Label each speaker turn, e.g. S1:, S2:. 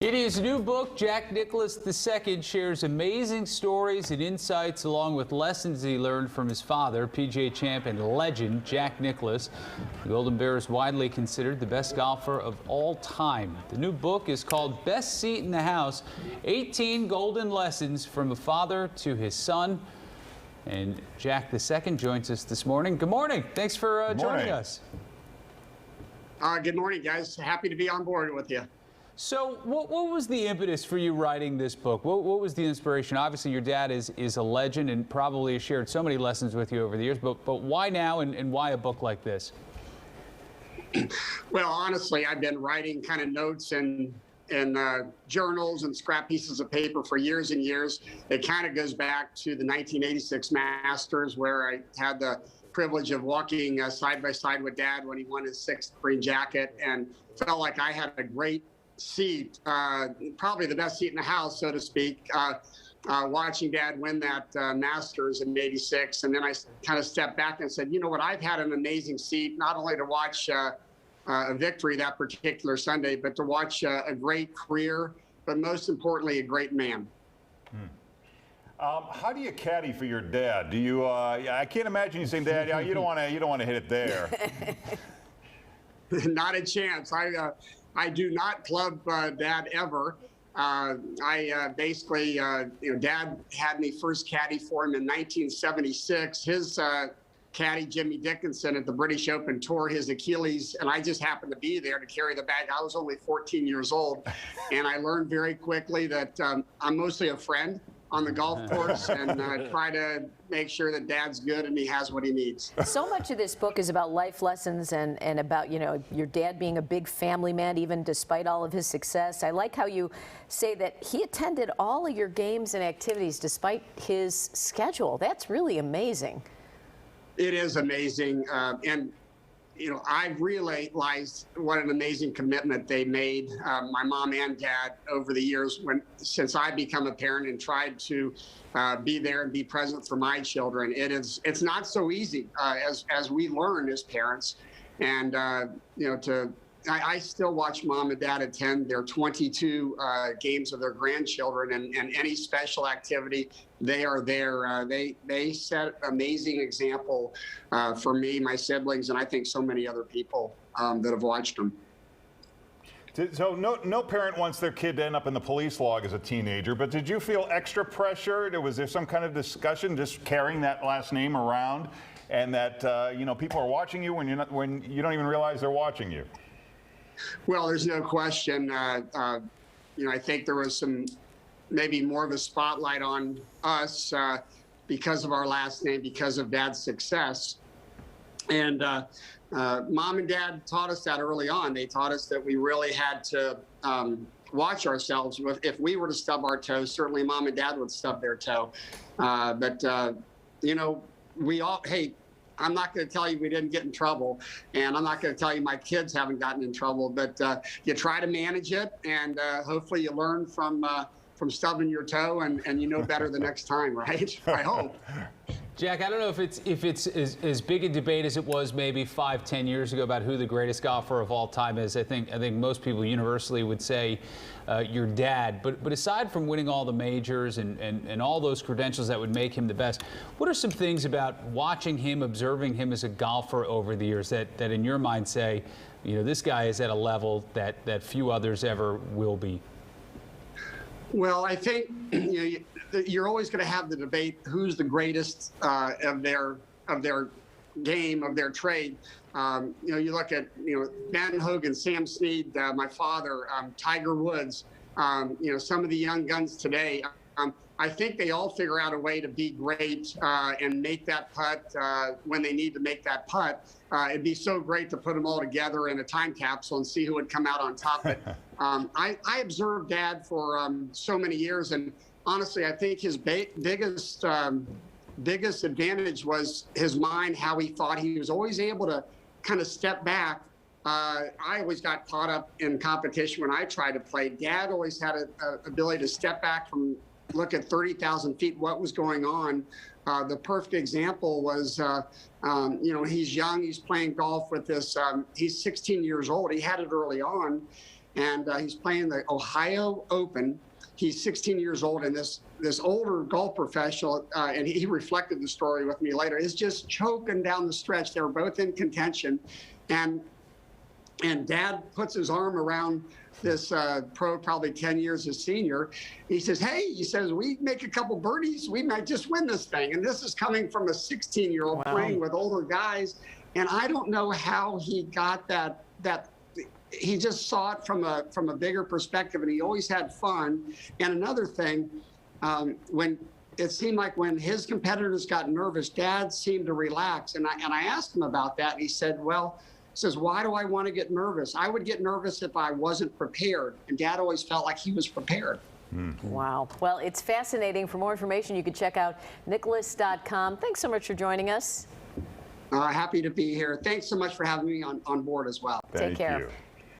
S1: In his new book, Jack Nicklaus II shares amazing stories and insights along with lessons he learned from his father, PGA champ and legend Jack Nicklaus. The Golden Bear is widely considered the best golfer of all time. The new book is called Best Seat in the House, 18 Golden Lessons from a Father to His Son. And Jack II joins us this morning. Good morning. Thanks for joining us.
S2: Good morning, guys. Happy to be on board with you.
S1: So what was the impetus for you writing this book? What was the inspiration? Obviously, your dad is a legend and probably has shared so many lessons with you over the years, but why now and why a book like this?
S2: Well, honestly, I've been writing kind of notes and journals and scrap pieces of paper for years and years. It kind of goes back to the 1986 Masters, where I had the privilege of walking side by side with Dad when he won his 6th green jacket, and felt like I had a great seat, probably the best seat in the house, so to speak, watching Dad win that Masters in '86. And then I kind of stepped back and said, you know what, I've had an amazing seat, not only to watch a victory that particular Sunday, but to watch a great career, but most importantly, a great man.
S3: How do you caddy for your dad? Do you? I can't imagine you saying, "Dad, you don't want to hit it there."
S2: Not a chance. I do not club Dad ever. Basically, Dad had me first caddy for him in 1976. His caddy, Jimmy Dickinson, at the British Open tore his Achilles, and I just happened to be there to carry the bag. I was only 14 years old, and I learned very quickly that I'm mostly a friend on the golf course, and try to make sure that Dad's good and he has what he needs.
S4: So much of this book is about life lessons and about, your dad being a big family man, even despite all of his success. I like how you say that he attended all of your games and activities despite his schedule. That's really amazing.
S2: It is amazing. And I've realized what an amazing commitment they made, my mom and Dad, over the years since I've become a parent and tried to be there and be present for my children. It's not so easy as we learn as parents, and I still watch Mom and Dad attend their 22 games of their grandchildren, and any special activity, they are there. They set an amazing example for me, my siblings, and I think so many other people that have watched them.
S3: So no parent wants their kid to end up in the police log as a teenager, but did you feel extra pressure? Was there some kind of discussion just carrying that last name around, and that people are watching you when you don't even realize they're watching you?
S2: Well, there's no question. I think there was maybe more of a spotlight on us because of our last name, because of Dad's success. And Mom and Dad taught us that early on. They taught us that we really had to watch ourselves. If we were to stub our toe, certainly Mom and Dad would stub their toe. We all, hey, I'm not going to tell you we didn't get in trouble, and I'm not going to tell you my kids haven't gotten in trouble, but you try to manage it, and hopefully you learn from stubbing your toe, and you know better the next time, right? I hope.
S1: Jack, I don't know if it's as big a debate as it was maybe 5-10 years ago about who the greatest golfer of all time is. I think most people universally would say your dad. But aside from winning all the majors and all those credentials that would make him the best, what are some things about watching him, observing him as a golfer over the years that in your mind say, this guy is at a level that few others ever will be?
S2: Well, I think you're always going to have the debate who's the greatest of their game, of their trade. You look at Ben Hogan, Sam Snead, my father, Tiger Woods. Some of the young guns today. I think they all figure out a way to be great and make that putt when they need to make that putt. It'd be so great to put them all together in a time capsule and see who would come out on top. But I observed Dad for so many years, and honestly, I think his biggest advantage was his mind, how he thought. He was always able to kind of step back. I always got caught up in competition when I tried to play. Dad always had an ability to step back from look at 30,000 feet, what was going on. The perfect example was, he's young, he's playing golf with this, he's 16 years old. He had it early on. and he's playing the Ohio Open. He's 16 years old, and this older golf professional, and he reflected the story with me later, is just choking down the stretch. They were both in contention, and Dad puts his arm around this pro, probably 10 years his senior. He says, hey, he says, we make a couple birdies, we might just win this thing. And this is coming from a 16-year-old playing with older guys. And I don't know how he got that he just saw it from a bigger perspective, and he always had fun. And another thing, when it seemed like when his competitors got nervous, Dad seemed to relax. And I asked him about that, and he said, well, he says, why do I want to get nervous? I would get nervous if I wasn't prepared. And Dad always felt like he was prepared.
S4: Wow. Well, it's fascinating. For more information, you can check out Nicklaus.com. Thanks so much for joining us.
S2: Happy to be here. Thanks so much for having me on board as well.
S4: Take care.
S3: Thank you.